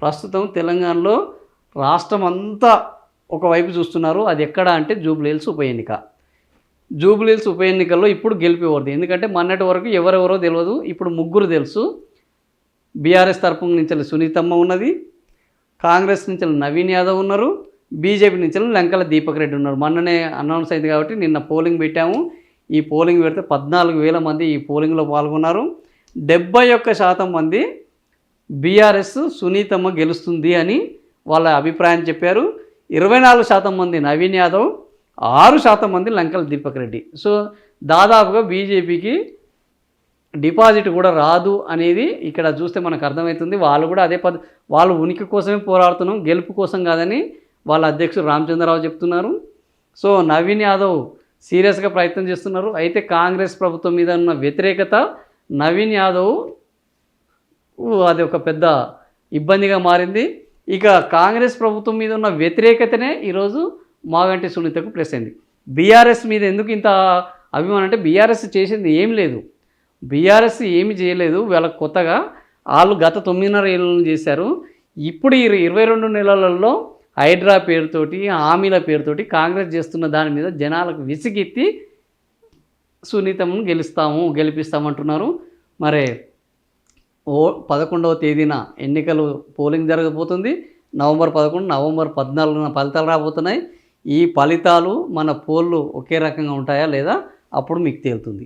ప్రస్తుతం తెలంగాణలో రాష్ట్రం అంతా ఒకవైపు చూస్తున్నారు. అది ఎక్కడ అంటే జూబ్లీహిల్స్ ఉప ఎన్నిక. జూబ్లీహిల్స్ ఉప ఎన్నికల్లో ఇప్పుడు గెలిపేవారు. ఎందుకంటే మొన్నటి వరకు ఎవరెవరో తెలియదు. ఇప్పుడు ముగ్గురు తెలుసు. బీఆర్ఎస్ తరపు నుంచి సునీతమ్మ ఉన్నది, కాంగ్రెస్ నుంచి నవీన్ యాదవ్ ఉన్నారు, బీజేపీ నుంచి లంకల దీపక్ రెడ్డి ఉన్నారు. మొన్ననే అనౌన్స్ అయింది కాబట్టి నిన్న పోలింగ్ పెట్టాము. ఈ పోలింగ్ పెడితే 14,000 మంది ఈ పోలింగ్లో పాల్గొన్నారు. 71% మంది బీఆర్ఎస్ సునీతమ్మ గెలుస్తుంది అని వాళ్ళ అభిప్రాయం చెప్పారు. 24% మంది నవీన్ యాదవ్, 6% మంది లంకల దీపక్ రెడ్డి. సో దాదాపుగా బీజేపీకి డిపాజిట్ కూడా రాదు అనేది ఇక్కడ చూస్తే మనకు అర్థమవుతుంది. వాళ్ళు కూడా అదే వాళ్ళు ఉనికి కోసమే పోరాడుతున్నాం, గెలుపు కోసం కాదని వాళ్ళ అధ్యక్షుడు రామచంద్రరావు చెప్తున్నారు. సో నవీన్ యాదవ్ సీరియస్గా ప్రయత్నం చేస్తున్నారు. అయితే కాంగ్రెస్ ప్రభుత్వం మీద ఉన్న వ్యతిరేకత నవీన్ యాదవ్ అది ఒక పెద్ద ఇబ్బందిగా మారింది. ఇక కాంగ్రెస్ ప్రభుత్వం మీద ఉన్న వ్యతిరేకతనే ఈరోజు మాగంటి సునీతకు ప్లస్ అయింది. బీఆర్ఎస్ మీద ఎందుకు ఇంత అభిమానం అంటే బీఆర్ఎస్ చేసింది ఏం లేదు, బీఆర్ఎస్ ఏమి చేయలేదు. వాళ్ళకి కొత్తగా వాళ్ళు గత 9.5 ఏళ్ళను చేశారు. ఇప్పుడు ఈ 22 నెలలలో హైడ్రా పేరుతోటి, హామీల పేరుతోటి కాంగ్రెస్ చేస్తున్న దాని మీద జనాలకు విసిగెత్తి సునీతమ్మను గెలిపిస్తామంటున్నారు. మరి 11వ తేదీన ఎన్నికలు పోలింగ్ జరగబోతుంది. నవంబర్ 11, నవంబర్ 14 ఫలితాలు రాబోతున్నాయి. ఈ ఫలితాలు మన పోళ్ళు ఒకే రకంగా ఉంటాయా లేదా అప్పుడు మీకు తేలుతుంది.